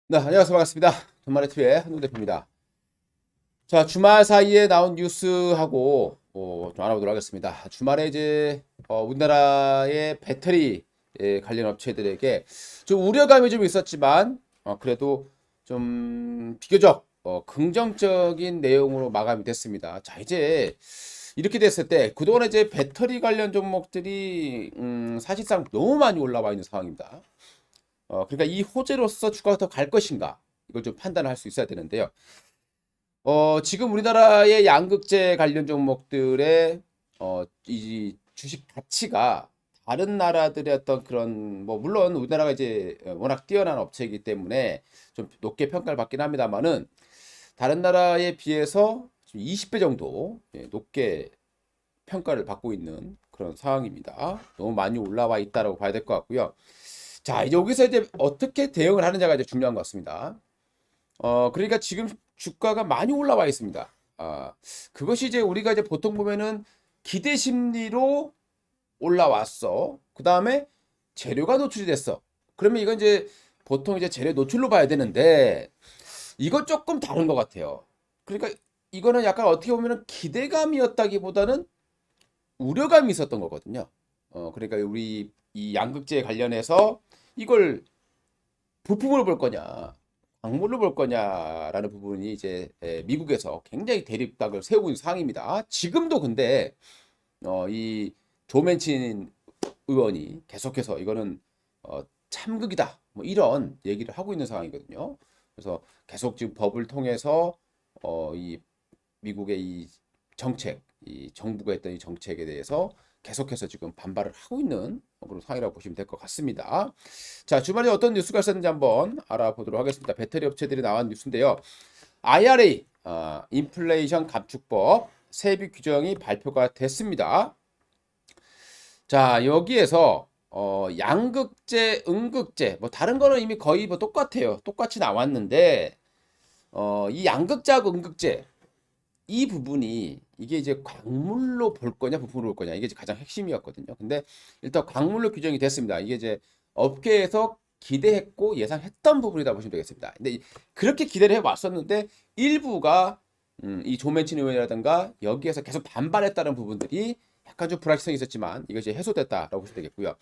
네, 안녕하세요. 반갑습니다. 돈마레 TV의 한동 대표입니다. 자, 주말 사이에 나온 뉴스하고 좀 알아보도록 하겠습니다. 주말에 이제 우리나라의 배터리 관련 업체들에게 좀 우려감이 좀 있었지만 그래도 좀 비교적 긍정적인 내용으로 마감이 됐습니다. 자, 이제 이렇게 됐을 때 그동안에 이제 배터리 관련 종목들이 사실상 너무 많이 올라와 있는 상황입니다. 그러니까 이 호재로서 주가가 더 갈 것인가 이걸 좀 판단을 할 수 있어야 되는데요. 지금 우리나라의 양극재 관련 종목들의 이 주식 가치가 다른 나라들의 어떤 그런 뭐 물론 우리나라가 이제 워낙 뛰어난 업체이기 때문에 좀 높게 평가를 받긴 합니다만은 다른 나라에 비해서 20배 정도 높게 평가를 받고 있는 그런 상황입니다. 너무 많이 올라와 있다라고 봐야 될 것 같고요. 자, 이제 여기서 이제 어떻게 대응을 하느냐가 이제 중요한 것 같습니다. 그러니까 지금 주가가 많이 올라와 있습니다. 그것이 이제 우리가 이제 보통 보면은 기대 심리로 올라왔어. 그 다음에 재료가 노출이 됐어. 그러면 이건 이제 보통 이제 재료 노출로 봐야 되는데 이건 조금 다른 것 같아요. 그러니까 이거는 약간 어떻게 보면은 기대감이었다기보다는 우려감이 있었던 거거든요. 그러니까 우리 이 양극재 관련해서 이걸 부품으로 볼 거냐, 광물로 볼 거냐라는 부분이 이제 미국에서 굉장히 대립각을 세우고 있는 상황입니다. 지금도 근데 이 조맨친 의원이 계속해서 이거는 참극이다, 뭐 이런 얘기를 하고 있는 상황이거든요. 그래서 계속 지금 법을 통해서 이 미국의 이 정책, 이 정부가 했던 이 정책에 대해서 계속해서 지금 반발을 하고 있는 그런 상황이라고 보시면 될 것 같습니다. 자, 주말에 어떤 뉴스가 있었는지 한번 알아보도록 하겠습니다. 배터리 업체들이 나온 뉴스인데요. IRA, 인플레이션 감축법 세비 규정이 발표가 됐습니다. 자, 여기에서 양극재, 음극재, 뭐 다른 거는 이미 거의 뭐 똑같아요. 똑같이 나왔는데 이 양극재하고 음극재 이 부분이 이게 이제 광물로 볼 거냐 부품으로 볼 거냐 이게 이제 가장 핵심이었거든요. 근데 일단 광물로 규정이 됐습니다. 이게 이제 업계에서 기대했고 예상했던 부분이다 보시면 되겠습니다. 근데 그렇게 기대를 해왔었는데 일부가 이 조맨친 의원이라든가 여기에서 계속 반발했다는 부분들이 약간 좀 불확실성이 있었지만 이것이 해소됐다라고 보시면 되겠고요.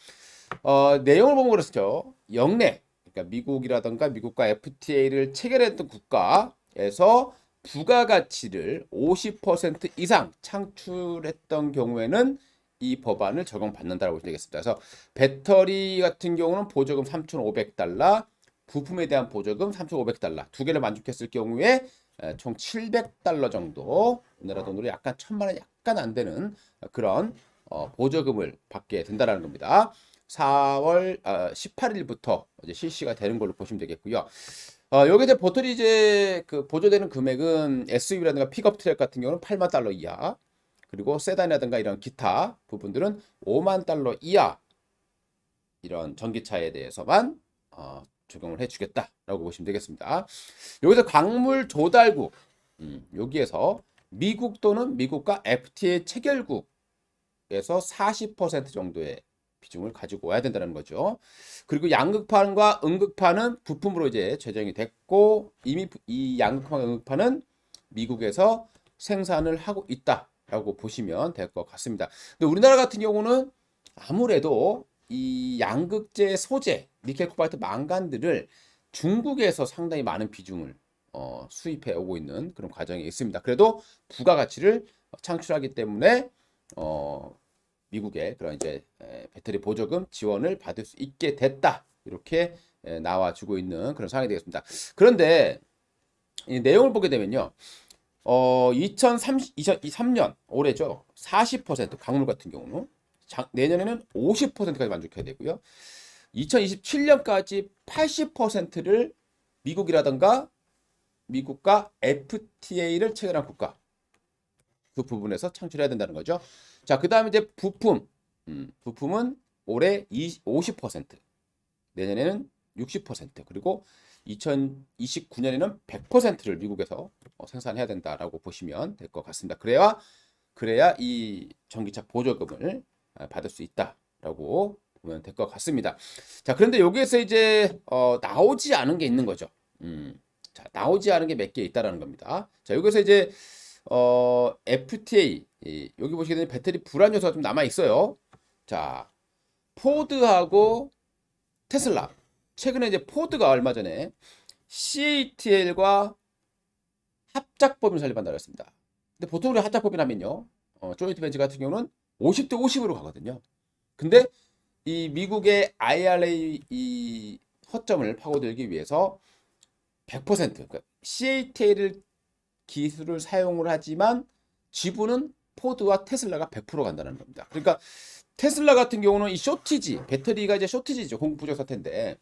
내용을 보면 그렇죠. 영내 그러니까 미국이라든가 미국과 FTA를 체결했던 국가에서 부가가치를 50% 이상 창출했던 경우에는 이 법안을 적용받는다고 보시면 되겠습니다. 그래서 배터리 같은 경우는 보조금 3,500달러, 부품에 대한 보조금 3,500달러 두 개를 만족했을 경우에 총 700달러 정도 우리나라 돈으로 약간 1,000만 원 약간 안 되는 그런 보조금을 받게 된다는 겁니다. 4월 18일부터 이제 실시가 되는 걸로 보시면 되겠고요. 여기 이제 보통 이제 그 보조되는 금액은 SUV라든가 픽업 트랙 같은 경우는 8만 달러 이하, 그리고 세단이라든가 이런 기타 부분들은 5만 달러 이하 이런 전기차에 대해서만 적용을 해주겠다라고 보시면 되겠습니다. 여기서 광물 조달국, 여기에서 미국 또는 미국과 FTA 체결국에서 40% 정도의 비중을 가지고 와야 된다는 거죠. 그리고 양극판과 음극판은 부품으로 이제 제정이 됐고 이미 이 양극판과 음극판은 미국에서 생산을 하고 있다라고 보시면 될 것 같습니다. 근데 우리나라 같은 경우는 아무래도 이 양극재 소재, 니켈, 코발트, 망간들을 중국에서 상당히 많은 비중을 수입해 오고 있는 그런 과정이 있습니다. 그래도 부가가치를 창출하기 때문에 미국의 그런 이제 배터리 보조금 지원을 받을 수 있게 됐다. 이렇게 나와주고 있는 그런 상황이 되겠습니다. 그런데 이 내용을 보게 되면요. 2023년 올해죠. 40% 광물 같은 경우는 내년에는 50%까지 만족해야 되고요. 2027년까지 80%를 미국이라던가 미국과 FTA를 체결한 국가 그 부분에서 창출해야 된다는 거죠. 자, 그 다음에 이제 부품. 부품은 올해 50%, 내년에는 60%, 그리고 2029년에는 100%를 미국에서 생산해야 된다라고 보시면 될 것 같습니다. 그래야 이 전기차 보조금을 받을 수 있다라고 보면 될 것 같습니다. 자, 그런데 여기에서 이제 나오지 않은 게 있는 거죠. 자, 나오지 않은 게 몇 개 있다라는 겁니다. 자, 여기서 이제 FTA 여기 보시게 되면 배터리 불안 요소가 좀 남아 있어요. 자, 포드하고 테슬라. 최근에 이제 포드가 얼마 전에 CATL과 합작법인을 설립한다고 했습니다. 근데 보통 우리 합작법인 하면요. 조인트 벤처 같은 경우는 50대 50으로 가거든요. 근데 이 미국의 IRA 이 허점을 파고들기 위해서 100% 그러니까 CATL 기술을 사용을 하지만 지분은 포드와 테슬라가 100% 간다는 겁니다. 그러니까 테슬라 같은 경우는 이 쇼티지, 배터리가 이제 쇼티지죠. 공급 부족 사태인데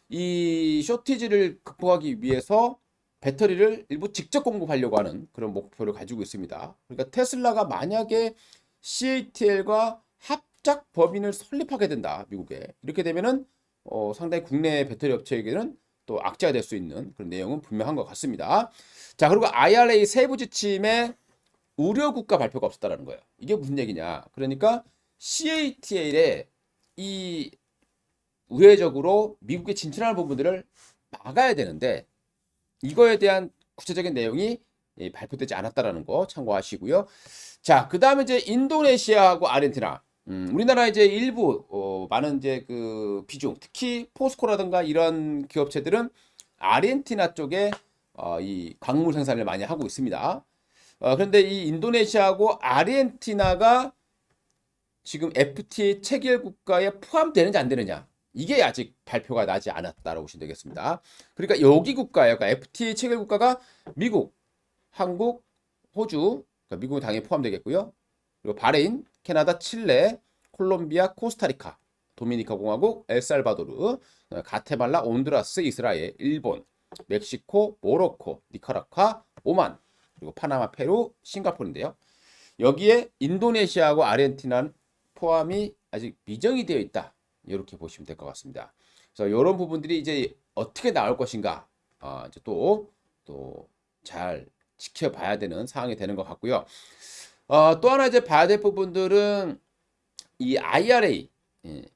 이 쇼티지를 극복하기 위해서 배터리를 일부 직접 공급하려고 하는 그런 목표를 가지고 있습니다. 그러니까 테슬라가 만약에 CATL과 합작 법인을 설립하게 된다, 미국에. 이렇게 되면은 상당히 국내 배터리 업체에게는 또 악재가 될 수 있는 그런 내용은 분명한 것 같습니다. 자, 그리고 IRA 세부 지침에 우려 국가 발표가 없었다라는 거예요. 이게 무슨 얘기냐? 그러니까 CATL에 이 우회적으로 미국에 진출하는 부분들을 막아야 되는데 이거에 대한 구체적인 내용이 발표되지 않았다라는 거 참고하시고요. 자, 그 다음에 이제 인도네시아하고 아르헨티나. 우리나라 이제 일부 많은 이제 그 비중, 특히 포스코라든가 이런 기업체들은 아르헨티나 쪽에 이 광물 생산을 많이 하고 있습니다. 그런데 이 인도네시아하고 아르헨티나가 지금 FTA 체결 국가에 포함되는지 안 되느냐. 이게 아직 발표가 나지 않았다라고 보시면 되겠습니다. 그러니까 여기 국가예요. 그러니까 FTA 체결 국가가 미국, 한국, 호주, 그러니까 미국은 당연히 포함되겠고요. 그리고 바레인, 캐나다, 칠레, 콜롬비아, 코스타리카, 도미니카 공화국, 엘살바도르, 가테말라, 온두라스, 이스라엘, 일본, 멕시코, 모로코, 니카라과, 오만, 그리고 파나마, 페루, 싱가포르인데요. 여기에 인도네시아하고 아르헨티나는 포함이 아직 미정이 되어 있다. 이렇게 보시면 될 것 같습니다. 그래서 이런 부분들이 이제 어떻게 나올 것인가, 이제 또 잘 지켜봐야 되는 상황이 되는 것 같고요. 또 하나 이제 봐야 될 부분들은 이 IRA,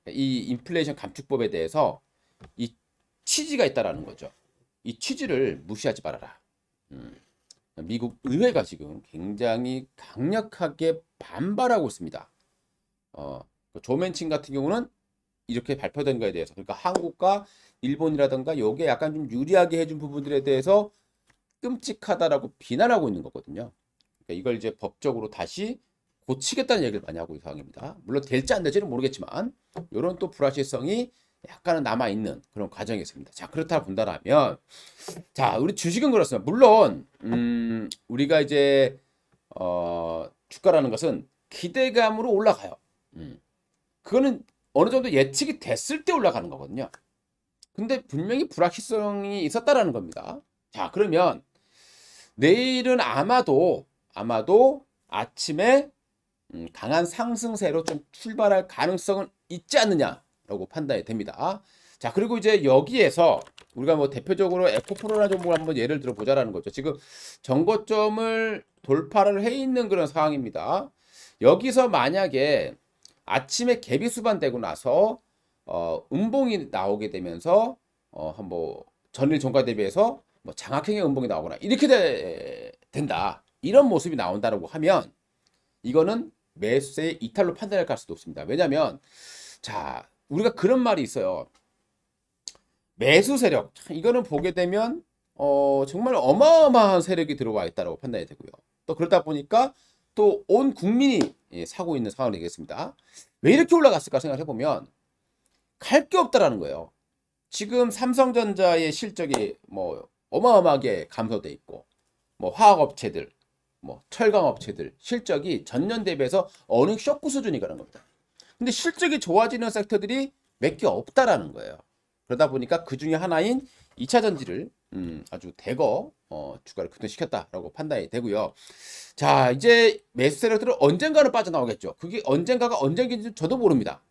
이 인플레이션 감축법에 대해서 이 취지가 있다라는 거죠. 이 취지를 무시하지 말아라. 미국 의회가 지금 굉장히 강력하게 반발하고 있습니다. 조맨친 같은 경우는 이렇게 발표된 거에 대해서, 그러니까 한국과 일본이라든가 요게 약간 좀 유리하게 해준 부분들에 대해서 끔찍하다라고 비난하고 있는 거거든요. 그러니까 이걸 이제 법적으로 다시 고치겠다는 얘기를 많이 하고 있는 상황입니다. 물론 될지 안 될지는 모르겠지만 이런 또 불확실성이 약간은 남아 있는 그런 과정이 있습니다. 자, 그렇다 본다면, 자, 우리 주식은 그렇습니다. 물론 우리가 이제 주가라는 것은 기대감으로 올라가요. 그거는 어느 정도 예측이 됐을 때 올라가는 거거든요. 근데 분명히 불확실성이 있었다라는 겁니다. 자, 그러면 내일은 아마도 아침에 강한 상승세로 좀 출발할 가능성은 있지 않느냐라고 판단이 됩니다. 자, 그리고 이제 여기에서 우리가 뭐 대표적으로 에코프로나 종목을 한번 예를 들어 보자라는 거죠. 지금 정고점을 돌파를 해 있는 그런 상황입니다. 여기서 만약에 아침에 개비 수반되고 나서 음봉이 나오게 되면서 한번 전일 종가 대비해서 뭐 장악형의 음봉이 나오거나 이렇게 된다. 이런 모습이 나온다고 하면 이거는 매수세의 이탈로 판단할 가능성도 없습니다. 왜냐하면 자, 우리가 그런 말이 있어요. 매수 세력. 이거는 보게 되면 정말 어마어마한 세력이 들어와 있다고 판단이 되고요. 또 그러다 보니까 또 온 국민이 사고 있는 상황이 되겠습니다. 왜 이렇게 올라갔을까 생각해 보면 갈 게 없다라는 거예요. 지금 삼성전자의 실적이 뭐 어마어마하게 감소돼 있고, 뭐 화학업체들, 뭐 철강업체들 실적이 전년 대비해서 어느 쇼크 수준이 가는 겁니다. 근데 실적이 좋아지는 섹터들이 몇 개 없다라는 거예요. 그러다 보니까 그 중에 하나인 2차 전지를 아주 대거 주가를 급등시켰다라고 판단이 되고요. 자, 이제 매수 세력들은 언젠가는 빠져나오겠죠. 그게 언젠가가 언젠가인지 저도 모릅니다.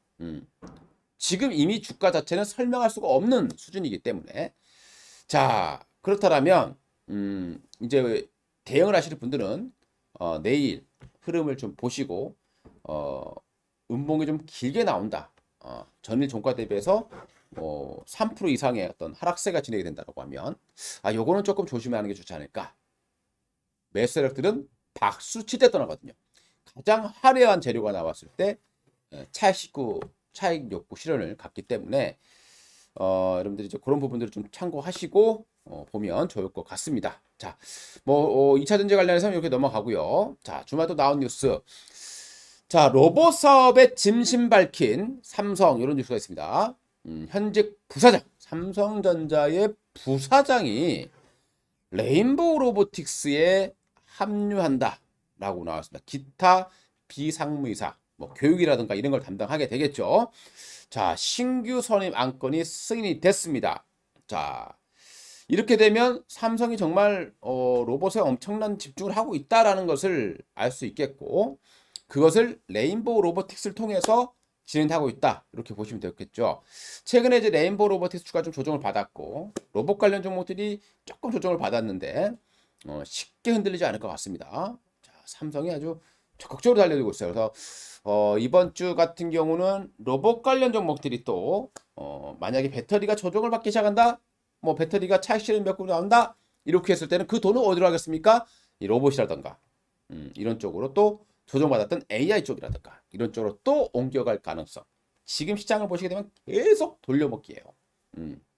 지금 이미 주가 자체는 설명할 수가 없는 수준이기 때문에, 자, 그렇다면 이제 대응을 하시는 분들은 내일 흐름을 좀 보시고 음봉이 좀 길게 나온다. 전일 종가 대비해서 3% 이상의 어떤 하락세가 진행이 된다고 하면 요거는 조금 조심하는 게 좋지 않을까. 매수 세력들은 박수 칠 때 떠나거든요. 가장 화려한 재료가 나왔을 때 차익 욕구 실현을 갖기 때문에 여러분들이 이제 그런 부분들을 좀 참고하시고 보면 좋을 것 같습니다. 자, 2차 전지 관련해서는 이렇게 넘어가고요. 자, 주말 또 나온 뉴스. 자, 로봇 사업에 진심 밝힌 삼성 이런 뉴스가 있습니다. 현직 부사장, 삼성전자의 부사장이 레인보우 로보틱스에 합류한다라고 나왔습니다. 기타 비상무이사, 교육이라든가 이런 걸 담당하게 되겠죠. 자, 신규 선임 안건이 승인이 됐습니다. 자, 이렇게 되면 삼성이 정말 로봇에 엄청난 집중을 하고 있다라는 것을 알 수 있겠고, 그것을 레인보우 로보틱스를 통해서 진행하고 있다, 이렇게 보시면 되겠죠. 최근에 이제 레인보우 로보틱스 주가 좀 조정을 받았고 로봇 관련 종목들이 조금 조정을 받았는데 쉽게 흔들리지 않을 것 같습니다. 자, 삼성이 아주 적극적으로 달려들고 있어요. 그래서 이번 주 같은 경우는 로봇 관련 종목들이 또 만약에 배터리가 조정을 받기 시작한다, 배터리가 차익 실현 몇 군데 나온다, 이렇게 했을 때는 그 돈은 어디로 가겠습니까? 이 로봇이라든가 이런 쪽으로 또 조정받았던 AI 쪽이라든가 이런 쪽으로 또 옮겨갈 가능성. 지금 시장을 보시게 되면 계속 돌려먹기예요.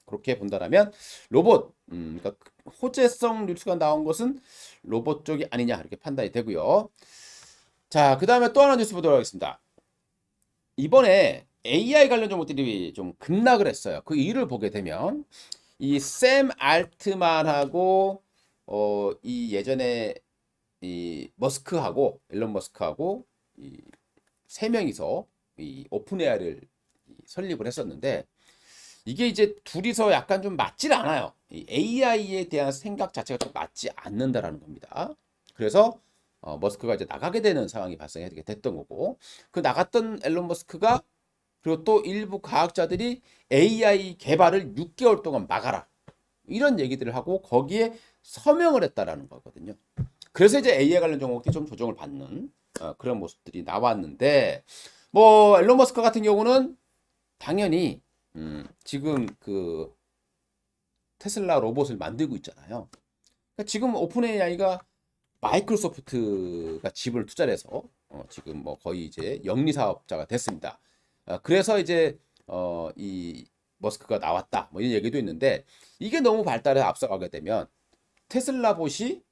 그렇게 본다면 로봇, 그러니까 호재성 뉴스가 나온 것은 로봇 쪽이 아니냐, 이렇게 판단이 되고요. 자, 그 다음에 또 하나 뉴스 보도록 하겠습니다. 이번에 AI 관련 종목들이 좀 급락을 했어요. 그 이유를 보게 되면 이 샘 알트만하고 이 예전에 이 머스크하고 일론 머스크하고 이 세 명이서 이 오픈 AI를 설립을 했었는데, 이게 이제 둘이서 약간 좀 맞질 않아요. 이 AI에 대한 생각 자체가 좀 맞지 않는다라는 겁니다. 그래서 머스크가 이제 나가게 되는 상황이 발생하게 됐던 거고, 그 나갔던 앨런 머스크가 그리고 또 일부 과학자들이 AI 개발을 6개월 동안 막아라, 이런 얘기들을 하고 거기에 서명을 했다라는 거거든요. 그래서 이제 AI 관련 종목들이 좀 조정을 받는 그런 모습들이 나왔는데, 앨런 머스크 같은 경우는 당연히 지금 그 테슬라 로봇을 만들고 있잖아요. 그러니까 지금 오픈 AI가 마이크로소프트가 지분을 투자를 해서 지금 거의 이제 영리 사업자가 됐습니다. 그래서 이제 이 머스크가 나왔다, 이런 얘기도 있는데, 이게 너무 발달에 앞서가게 되면 테슬라 봇이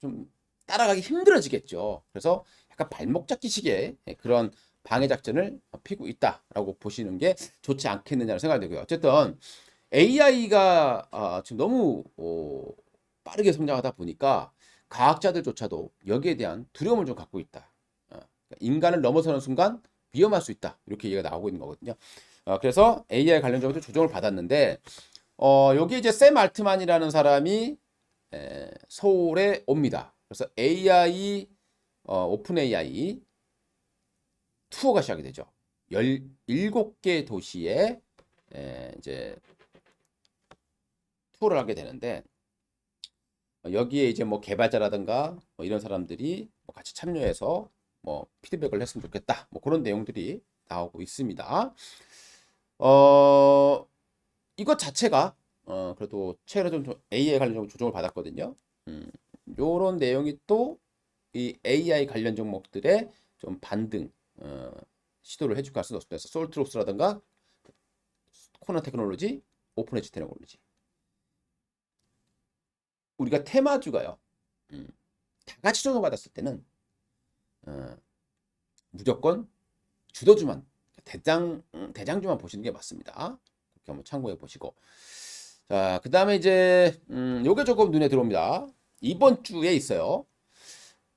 좀 따라가기 힘들어지겠죠. 그래서 약간 발목 잡기식의 그런 방해 작전을 피고 있다라고 보시는 게 좋지 않겠느냐는 생각이 들고요. 어쨌든 AI가 지금 너무 빠르게 성장하다 보니까 과학자들조차도 여기에 대한 두려움을 좀 갖고 있다. 그러니까 인간을 넘어서는 순간 위험할 수 있다, 이렇게 얘기가 나오고 있는 거거든요. 그래서 AI 관련적으로 조정을 받았는데, 여기 이제 샘 알트만이라는 사람이 서울에 옵니다. 그래서 AI 오픈 AI 투어가 시작이 되죠. 17개 도시에 이제 투어를 하게 되는데, 여기에 이제 개발자라든가 이런 사람들이 같이 참여해서 피드백을 했으면 좋겠다, 그런 내용들이 나오고 있습니다. 이것 자체가 그래도 최근에 좀 AI 관련 조정을 받았거든요. 요런 내용이 또 이 AI 관련 종목들의 좀 반등 시도를 해줄 가능성이 높습니다. 그래서 솔트록스라든가 코너 테크놀로지, 오픈 엣지 테크놀로지, 우리가 테마주가요, 다 같이 조정 받았을 때는 무조건 주도주만, 대장주만 보시는 게 맞습니다. 그렇게 한번 참고해 보시고, 자, 그 다음에 이제 요게 조금 눈에 들어옵니다. 이번 주에 있어요.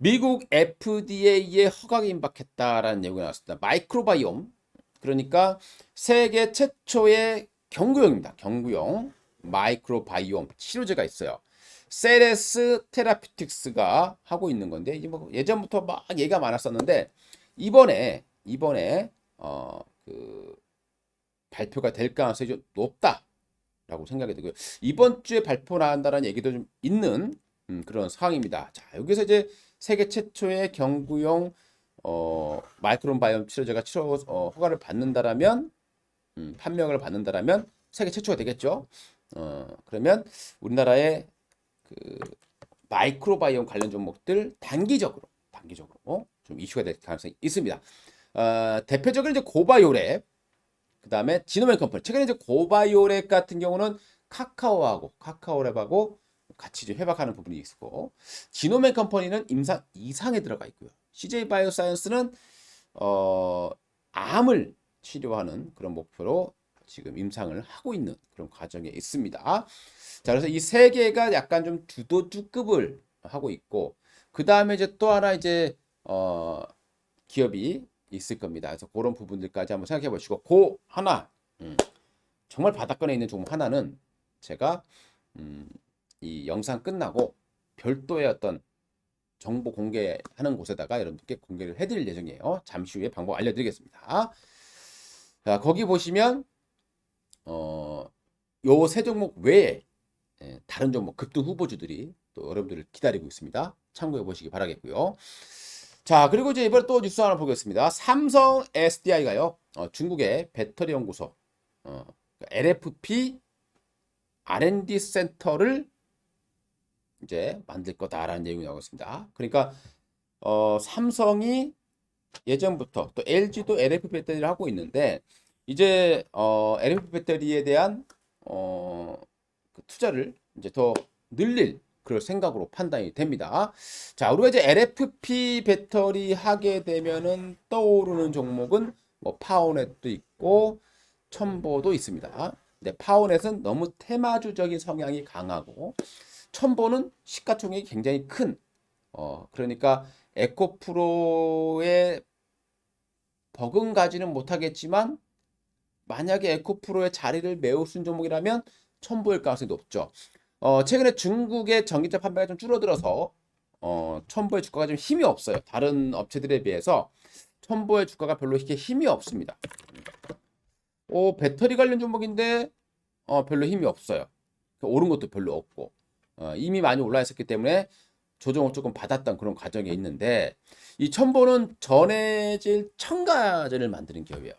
미국 FDA에 허가가 임박했다라는 내용이 나왔습니다. 마이크로바이옴, 그러니까 세계 최초의 경구용입니다. 경구용 마이크로바이옴 치료제가 있어요. 세레스 테라피틱스가 하고 있는 건데, 이제 예전부터 막 얘기가 많았었는데, 이번에 그 발표가 될 가능성이 좀 높다라고 생각이 되고요. 이번 주에 발표 나온다는 얘기도 좀 있는 그런 상황입니다. 자, 여기서 이제 세계 최초의 경구용 마이크로바이옴 치료제가 허가를 받는다라면 판명을 받는다라면 세계 최초가 되겠죠. 그러면 우리나라의 그 마이크로바이옴 관련 종목들 단기적으로 좀 이슈가 될 가능성이 있습니다. 대표적으로 이제 고바이오랩, 그 다음에 지노맨 컴퍼니. 최근에 이제 고바이오랩 같은 경우는 카카오랩하고 같이 좀 회박하는 부분이 있고, 지노맨 컴퍼니는 임상 2상에 들어가 있고요. CJ 바이오사이언스는 암을 치료하는 그런 목표로 지금 임상을 하고 있는 그런 과정에 있습니다. 자, 그래서 이 세 개가 약간 좀 주도주급을 하고 있고, 그 다음에 이제 또 하나 이제 기업이 있을 겁니다. 그래서 그런 부분들까지 한번 생각해 보시고, 그 하나 정말 바닥권에 있는 종목 하나는 제가 이 영상 끝나고 별도의 어떤 정보 공개하는 곳에다가 여러분들께 공개를 해드릴 예정이에요. 잠시 후에 방법 알려드리겠습니다. 자, 거기 보시면 요 세 종목 외에 다른 종목 급등 후보주들이 또 여러분들을 기다리고 있습니다. 참고해 보시기 바라겠고요. 자, 그리고 이제 이번에 또 뉴스 하나 보겠습니다. 삼성 SDI가요, 중국의 배터리 연구소, LFP R&D 센터를 이제 만들 거다라는 내용이 나오고 있습니다. 그러니까 삼성이 예전부터 또 LG도 LFP 배터리를 하고 있는데, 이제 LFP 배터리에 대한 그 투자를 이제 더 늘릴 그럴 생각으로 판단이 됩니다. 자, 우리가 이제 LFP 배터리 하게 되면은 떠오르는 종목은 뭐 파워넷도 있고 첨보도 있습니다. 근데 파워넷은 너무 테마주적인 성향이 강하고, 첨보는 시가총액이 굉장히 큰 그러니까 에코프로에 버금가지는 못하겠지만, 만약에 에코프로의 자리를 메우는 종목이라면 첨보일 가능성이 높죠. 최근에 중국의 전기차 판매가 좀 줄어들어서 첨보의 주가가 좀 힘이 없어요. 다른 업체들에 비해서 첨보의 주가가 별로 이렇게 힘이 없습니다. 배터리 관련 종목인데 별로 힘이 없어요. 오른 것도 별로 없고, 이미 많이 올라 있었기 때문에 조정을 조금 받았던 그런 과정이 있는데, 이 첨보는 전해질 첨가제를 만드는 기업이에요.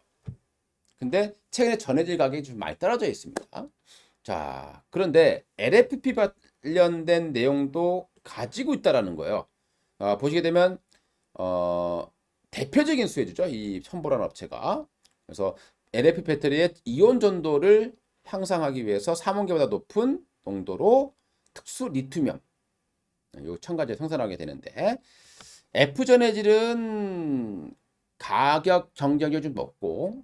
근데 최근에 전해질 가격이 좀 많이 떨어져 있습니다. 자, 그런데 LFP 관련된 내용도 가지고 있다라는 거예요. 보시게 되면 대표적인 수혜주죠, 이 첨보라는 업체가. 그래서 LFP 배터리의 이온 전도를 향상하기 위해서 3원계보다 높은 농도로 특수 리튬이온 요 첨가제 생산하게 되는데, F 전해질은 가격 경쟁력이 좀 높고,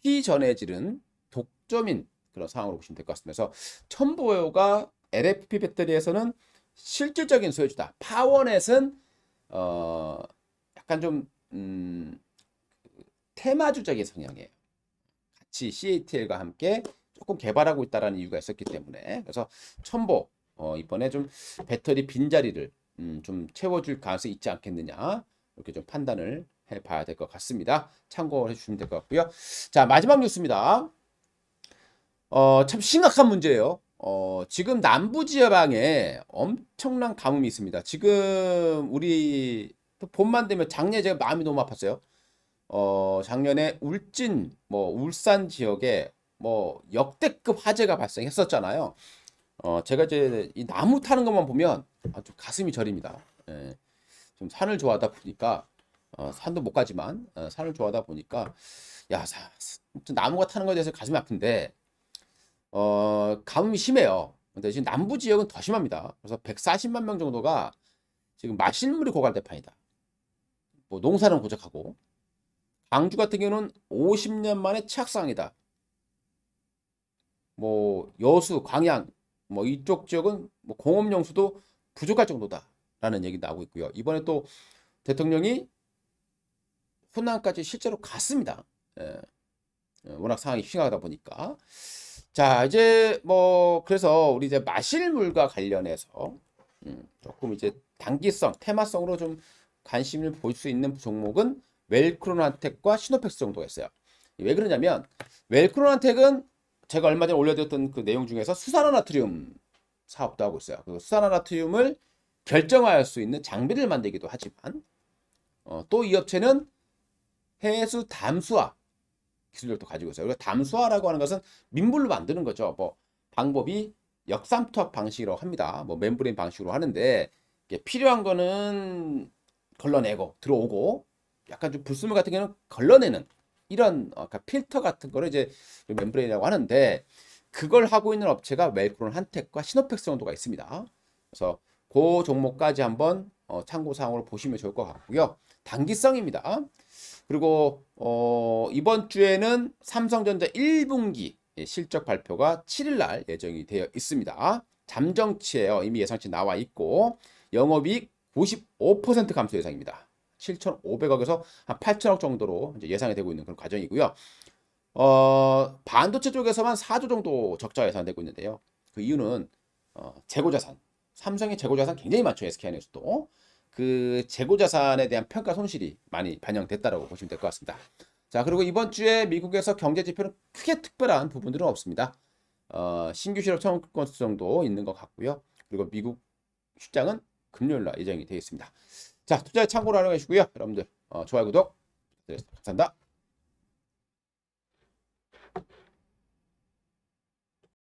P 전해질은 독점인 그런 상황으로 보시면 될 것 같습니다. 그래서 첨보가 LFP 배터리에서는 실질적인 소유주다. 파워넷은 약간 좀 테마주적인 성향이에요. 같이 CATL과 함께 조금 개발하고 있다는 이유가 있었기 때문에, 그래서 첨보 이번에 좀 배터리 빈자리를 좀 채워줄 가능성이 있지 않겠느냐, 이렇게 좀 판단을 해봐야 될 것 같습니다. 참고해 주시면 될 것 같고요. 자, 마지막 뉴스입니다. 참 심각한 문제예요. 지금 남부 지방에 엄청난 가뭄이 있습니다. 지금 우리 봄만 되면 작년에 제가 마음이 너무 아팠어요. 작년에 울진, 뭐 울산 지역에 뭐 역대급 화재가 발생했었잖아요. 제가 이제 이 나무 타는 것만 보면 아주 가슴이 저립니다. 예, 좀 산을 좋아하다 보니까 산도 못 가지만 산을 좋아하다 보니까, 야, 나무가 타는 것에 대해서 가슴이 아픈데 가뭄이 심해요. 근데 지금 남부 지역은 더 심합니다. 그래서 140만 명 정도가 지금 마실 물이 고갈될 판이다. 뭐 농사는 고작하고, 광주 같은 경우는 50년 만에 최악상이다. 뭐 여수, 광양, 뭐 이쪽 지역은 뭐 공업용수도 부족할 정도다라는 얘기 나오고 있고요. 이번에 또 대통령이 호남까지 실제로 갔습니다. 예, 워낙 상황이 심각하다 보니까. 자, 이제 뭐 그래서 우리 이제 마실 물과 관련해서 조금 이제 단기성, 테마성으로 좀 관심을 볼 수 있는 종목은 웰크론한텍과 시노펙스 정도가 있어요. 왜 그러냐면, 웰크론한텍은 제가 얼마 전에 올려드렸던 그 내용 중에서 수산화나트륨 사업도 하고 있어요. 그 수산화나트륨을 결정할 수 있는 장비를 만들기도 하지만, 또 이 업체는 해수 담수화, 기술력도 가지고 있어요. 그리고 담수화라고 하는 것은 민물로 만드는 거죠. 뭐 방법이 역삼투압 방식이라고 합니다. 뭐 멤브레인 방식으로 하는데 이게 필요한 거는 걸러내고 들어오고 약간 좀 불순물 같은 경우는 걸러내는 이런 그러니까 필터 같은 거를 이제 멤브레인이라고 하는데 그걸 하고 있는 업체가 웰크론 한텍과 시노펙스 정도가 있습니다. 그래서 그 종목까지 한번 참고 사항으로 보시면 좋을 것 같고요. 단기성입니다. 그리고 이번 주에는 삼성전자 1분기 실적 발표가 7일 날 예정이 되어 있습니다. 잠정치예요. 이미 예상치 나와 있고 영업이익 95% 감소 예상입니다. 7,500억에서 한 8천억 정도로 이제 예상이 되고 있는 그런 과정이고요. 반도체 쪽에서만 4조 정도 적자 예상되고 있는데요. 그 이유는 재고자산, 삼성의 재고자산 굉장히 많죠. SK하이닉스도. 그 재고자산에 대한 평가 손실이 많이 반영됐다라고 보시면 될 것 같습니다. 자, 그리고 이번 주에 미국에서 경제 지표는 크게 특별한 부분들은 없습니다. 신규 실업 청구 건수 정도 있는 것 같고요. 그리고 미국 출장은 금요일 날 예정이 되어 있습니다. 자, 투자에 참고로 활용해 주시고요. 여러분들 좋아요, 구독 부탁드리겠습니다. 감사합니다.